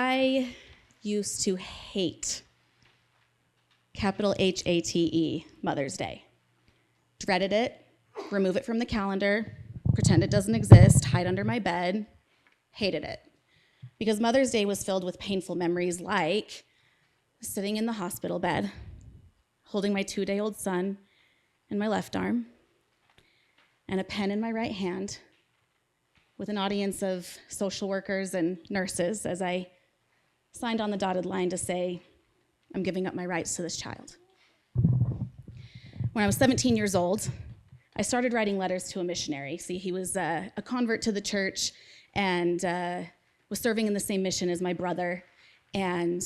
I used to hate, capital HATE, Mother's Day. Dreaded it, remove it from the calendar, pretend it doesn't exist, hide under my bed, hated it. Because Mother's Day was filled with painful memories like sitting in the hospital bed, holding my 2-day-old son in my left arm, and a pen in my right hand, with an audience of social workers and nurses as I signed on the dotted line to say, I'm giving up my rights to this child. When I was 17 years old, I started writing letters to a missionary. See, he was a convert to the church and was serving in the same mission as my brother, and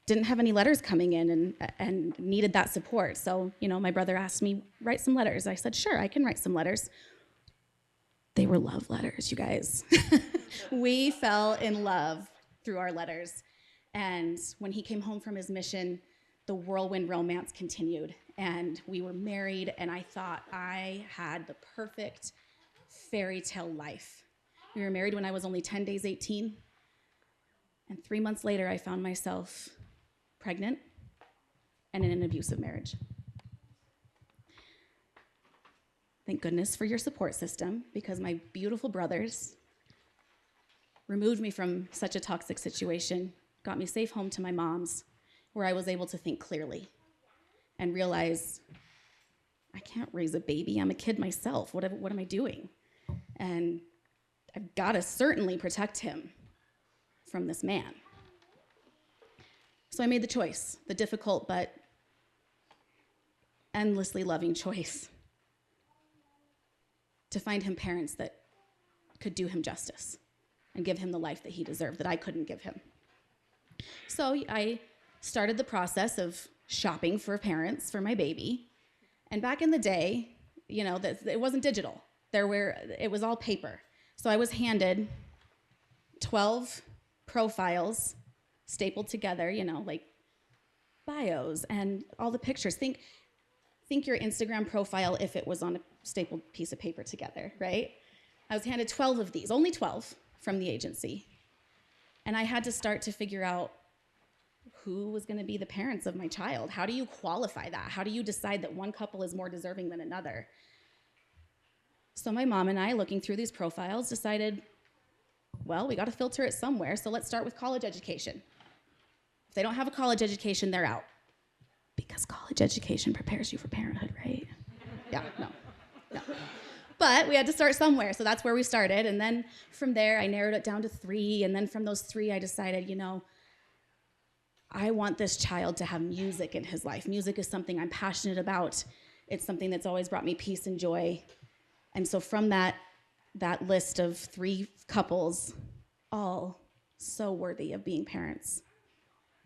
didn't have any letters coming in and needed that support. So, my brother asked me, write some letters. I said, sure, I can write some letters. They were love letters, you guys. We fell in love through our letters. And when he came home from his mission, the whirlwind romance continued. And we were married, and I thought I had the perfect fairy tale life. We were married when I was only 10 days 18. And 3 months later, I found myself pregnant and in an abusive marriage. Thank goodness for your support system, because my beautiful brothers removed me from such a toxic situation, got me safe home to my mom's, where I was able to think clearly and realize I can't raise a baby. I'm a kid myself. What am I doing? And I've got to certainly protect him from this man. So I made the choice, the difficult but endlessly loving choice, to find him parents that could do him justice and give him the life that he deserved, that I couldn't give him. So I started the process of shopping for parents for my baby. And back in the day, it wasn't digital. It was all paper. So I was handed 12 profiles stapled together, like bios and all the pictures. Think your Instagram profile if it was on a stapled piece of paper together, right? I was handed 12 of these, only 12 from the agency. And I had to start to figure out who was going to be the parents of my child. How do you qualify that? How do you decide that one couple is more deserving than another? So my mom and I, looking through these profiles, decided, well, we got to filter it somewhere, so let's start with college education. If they don't have a college education, they're out. Because college education prepares you for parenthood, right? Yeah, no. But we had to start somewhere, so that's where we started. And then from there, I narrowed it down to 3. And then from those 3, I decided, I want this child to have music in his life. Music is something I'm passionate about. It's something that's always brought me peace and joy. And so from that list of 3 couples, all so worthy of being parents,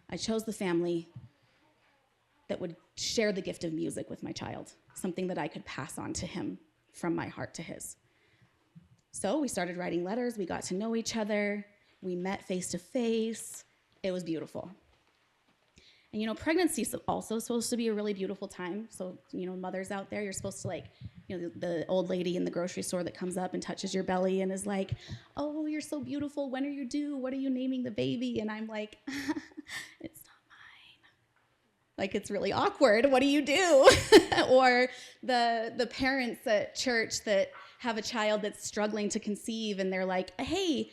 I chose the family that would share the gift of music with my child, something that I could pass on to him from my heart to his. So we started writing letters. We got to know each other. We met face to face. It was beautiful. And pregnancy is also supposed to be a really beautiful time. So, mothers out there, you're supposed to the old lady in the grocery store that comes up and touches your belly and is like, oh, you're so beautiful. When are you due? What are you naming the baby? And I'm like, it's not mine. It's really awkward. What do you do? Or the parents at church that have a child that's struggling to conceive, and they're like, hey,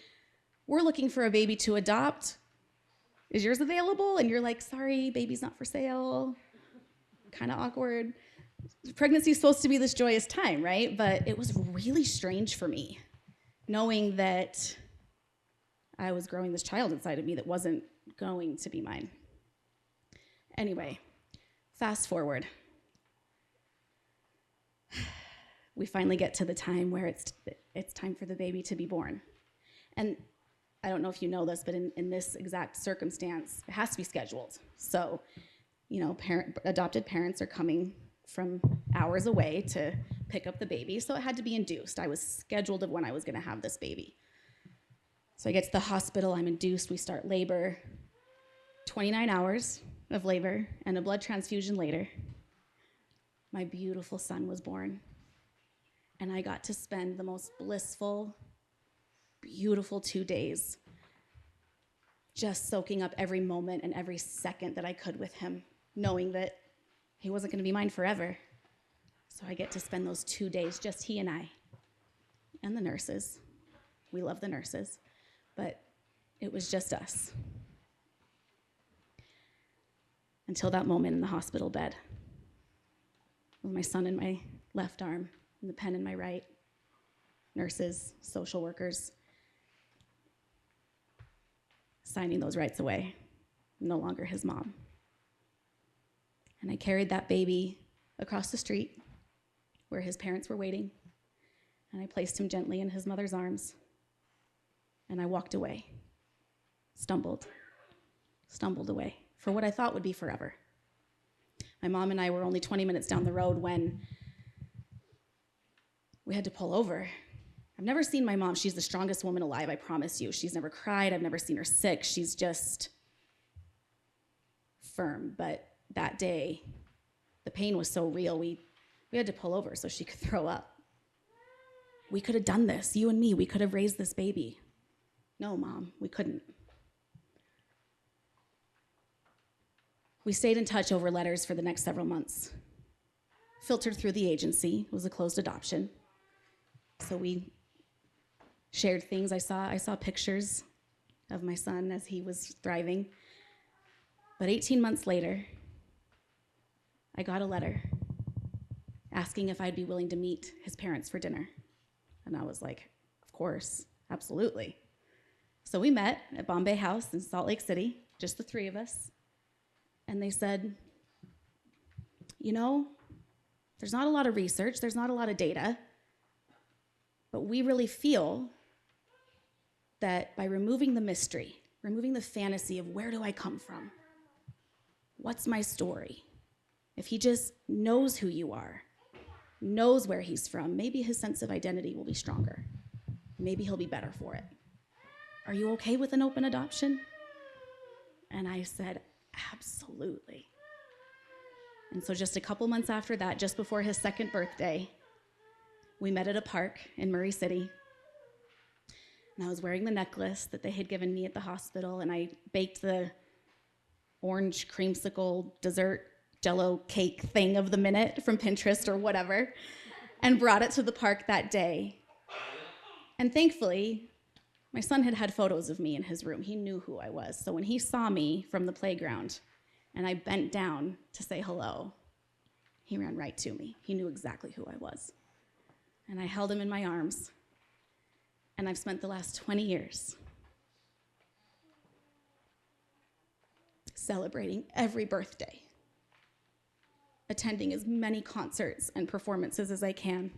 we're looking for a baby to adopt. Is yours available? And you're like, sorry, baby's not for sale. Kind of awkward. Pregnancy is supposed to be this joyous time, right? But it was really strange for me, knowing that I was growing this child inside of me that wasn't going to be mine. Anyway, fast forward. We finally get to the time where it's time for the baby to be born. And I don't know if you know this, but in this exact circumstance, it has to be scheduled. So, adopted parents are coming from hours away to pick up the baby, so it had to be induced. I was scheduled of when I was going to have this baby. So I get to the hospital, I'm induced, we start labor. 29 hours of labor and a blood transfusion later, my beautiful son was born. And I got to spend the most blissful, beautiful 2 days just soaking up every moment and every second that I could with him, knowing that he wasn't going to be mine forever. So I get to spend those 2 days, just he and I, and the nurses. We love the nurses, but it was just us. Until that moment in the hospital bed, with my son in my left arm and the pen in my right, nurses, social workers, signing those rights away. I'm no longer his mom. And I carried that baby across the street where his parents were waiting, and I placed him gently in his mother's arms, and I walked away, stumbled away for what I thought would be forever. My mom and I were only 20 minutes down the road when we had to pull over. I've never seen my mom. She's the strongest woman alive, I promise you. She's never cried. I've never seen her sick. She's just firm. But that day, the pain was so real, we had to pull over so she could throw up. We could have done this, you and me. We could have raised this baby. No, Mom, we couldn't. We stayed in touch over letters for the next several months. Filtered through the agency. It was a closed adoption. So we shared things. I saw pictures of my son as he was thriving. But 18 months later, I got a letter asking if I'd be willing to meet his parents for dinner. And I was like, of course, absolutely. So we met at Bombay House in Salt Lake City, just the three of us. And they said, you know, there's not a lot of research, there's not a lot of data, but we really feel that by removing the mystery, removing the fantasy of where do I come from, what's my story, if he just knows who you are, knows where he's from, maybe his sense of identity will be stronger. Maybe he'll be better for it. Are you okay with an open adoption? And I said, absolutely. And so just a couple months after that, just before his second birthday, we met at a park in Murray City. And I was wearing the necklace that they had given me at the hospital, and I baked the orange creamsicle dessert Jell-O cake thing of the minute from Pinterest or whatever, and brought it to the park that day. And thankfully, my son had had photos of me in his room. He knew who I was. So when he saw me from the playground and I bent down to say hello, he ran right to me. He knew exactly who I was. And I held him in my arms. And I've spent the last 20 years celebrating every birthday, attending as many concerts and performances as I can,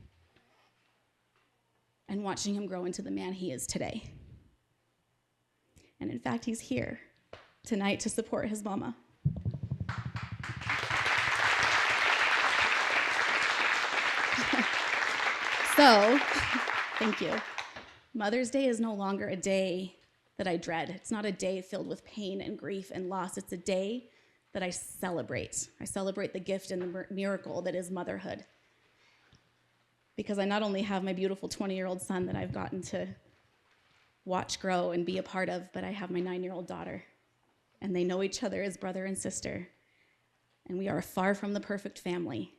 and watching him grow into the man he is today. And in fact, he's here tonight to support his mama. So, thank you. Mother's Day is no longer a day that I dread. It's not a day filled with pain and grief and loss. It's a day that I celebrate. I celebrate the gift and the miracle that is motherhood. Because I not only have my beautiful 20-year-old son that I've gotten to watch grow and be a part of, but I have my 9-year-old daughter. And they know each other as brother and sister. And we are far from the perfect family,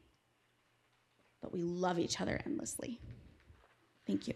but we love each other endlessly. Thank you.